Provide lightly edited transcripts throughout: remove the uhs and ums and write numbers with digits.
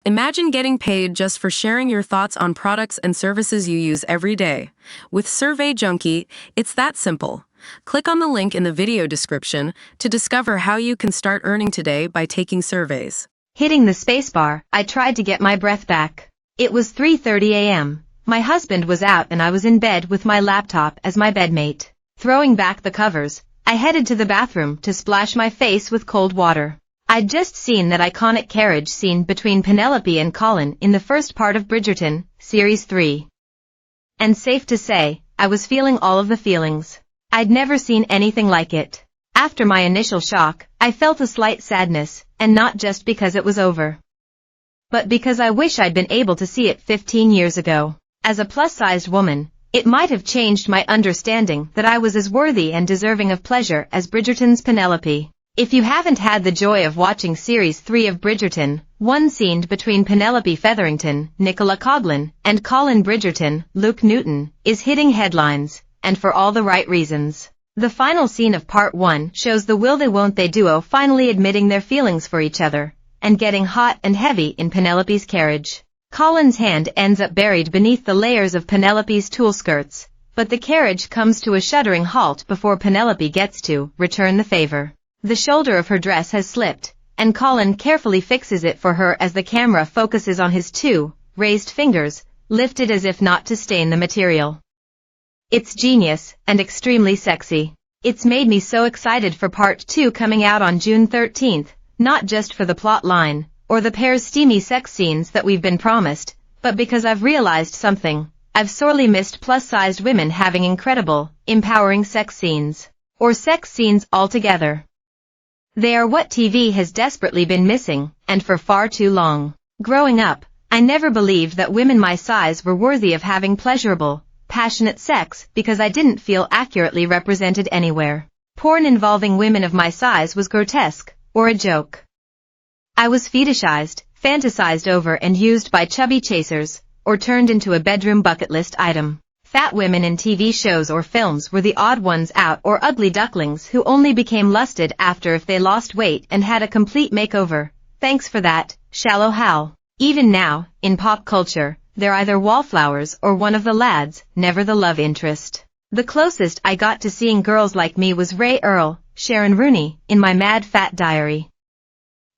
Imagine getting paid just for sharing your thoughts on products and services you use every day. With Survey Junkie, it's that simple. Click on the link in the video description to discover how you can start earning today by taking surveys. Hitting the spacebar, I tried to get my breath back. It was 3:30 a.m. My husband was out and I was in bed with my laptop as my bedmate. Throwing back the covers, I headed to the bathroom to splash my face with cold water. I'd just seen that iconic carriage scene between Penelope and Colin in the first part of Bridgerton, Series 3. And safe to say, I was feeling all of the feelings. I'd never seen anything like it. After my initial shock, I felt a slight sadness, and not just because it was over, but because I wish I'd been able to see it 15 years ago. As a plus-sized woman, it might have changed my understanding that I was as worthy and deserving of pleasure as Bridgerton's Penelope. If you haven't had the joy of watching Series 3 of Bridgerton, one scene between Penelope Featherington, Nicola Coughlan, and Colin Bridgerton, Luke Newton, is hitting headlines, and for all the right reasons. The final scene of Part 1 shows the will-they-won't-they duo finally admitting their feelings for each other, and getting hot and heavy in Penelope's carriage. Colin's hand ends up buried beneath the layers of Penelope's tulle skirts, but the carriage comes to a shuddering halt before Penelope gets to return the favor. The shoulder of her dress has slipped, and Colin carefully fixes it for her as the camera focuses on his two raised fingers, lifted as if not to stain the material. It's genius, and extremely sexy. It's made me so excited for Part 2 coming out on June 13th, not just for the plot line, or the pair's steamy sex scenes that we've been promised, but because I've realized something. I've sorely missed plus-sized women having incredible, empowering sex scenes. Or sex scenes altogether. They are what TV has desperately been missing, and for far too long. Growing up, I never believed that women my size were worthy of having pleasurable, passionate sex because I didn't feel accurately represented anywhere. Porn involving women of my size was grotesque, or a joke. I was fetishized, fantasized over and used by chubby chasers, or turned into a bedroom bucket list item. Fat women in TV shows or films were the odd ones out or ugly ducklings who only became lusted after if they lost weight and had a complete makeover. Thanks for that, Shallow Hal. Even now, in pop culture, they're either wallflowers or one of the lads, never the love interest. The closest I got to seeing girls like me was Ray Earl, Sharon Rooney, in My Mad Fat Diary.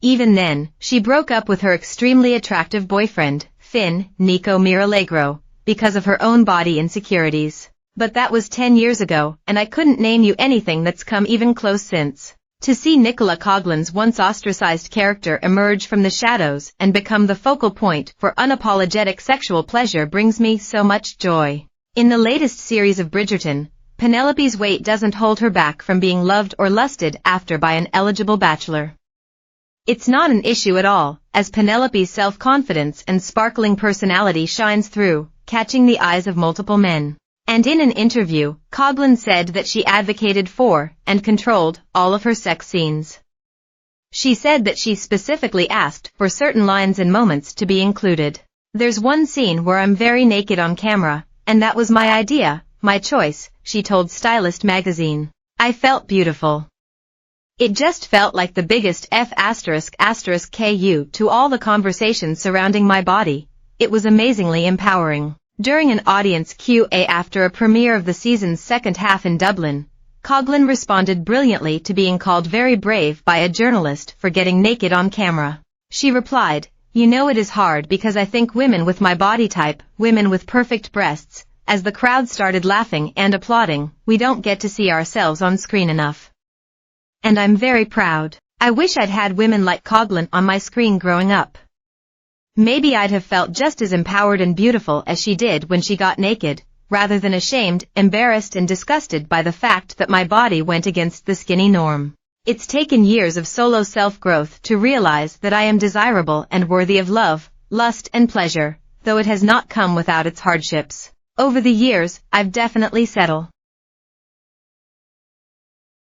Even then, she broke up with her extremely attractive boyfriend, Finn, Nico Mirallegro, because of her own body insecurities. But that was 10 years ago, and I couldn't name you anything that's come even close since. To see Nicola Coughlan's once ostracized character emerge from the shadows and become the focal point for unapologetic sexual pleasure brings me so much joy. In the latest series of Bridgerton, Penelope's weight doesn't hold her back from being loved or lusted after by an eligible bachelor. It's not an issue at all, as Penelope's self-confidence and sparkling personality shines through, catching the eyes of multiple men. And in an interview, Coughlan said that she advocated for, and controlled, all of her sex scenes. She said that she specifically asked for certain lines and moments to be included. There's one scene where I'm very naked on camera, and that was my idea, my choice, she told Stylist magazine. I felt beautiful. It just felt like the biggest F***ku to all the conversations surrounding my body. It was amazingly empowering. During an audience Q&A after a premiere of the season's second half in Dublin, Coughlan responded brilliantly to being called very brave by a journalist for getting naked on camera. She replied, "You know it is hard because I think women with my body type, women with perfect breasts," as the crowd started laughing and applauding, "we don't get to see ourselves on screen enough. And I'm very proud. I wish I'd had women like Coughlan on my screen growing up. Maybe I'd have felt just as empowered and beautiful as she did when she got naked, rather than ashamed, embarrassed and disgusted by the fact that my body went against the skinny norm." It's taken years of solo self-growth to realize that I am desirable and worthy of love, lust and pleasure, though it has not come without its hardships. Over the years, I've definitely settled.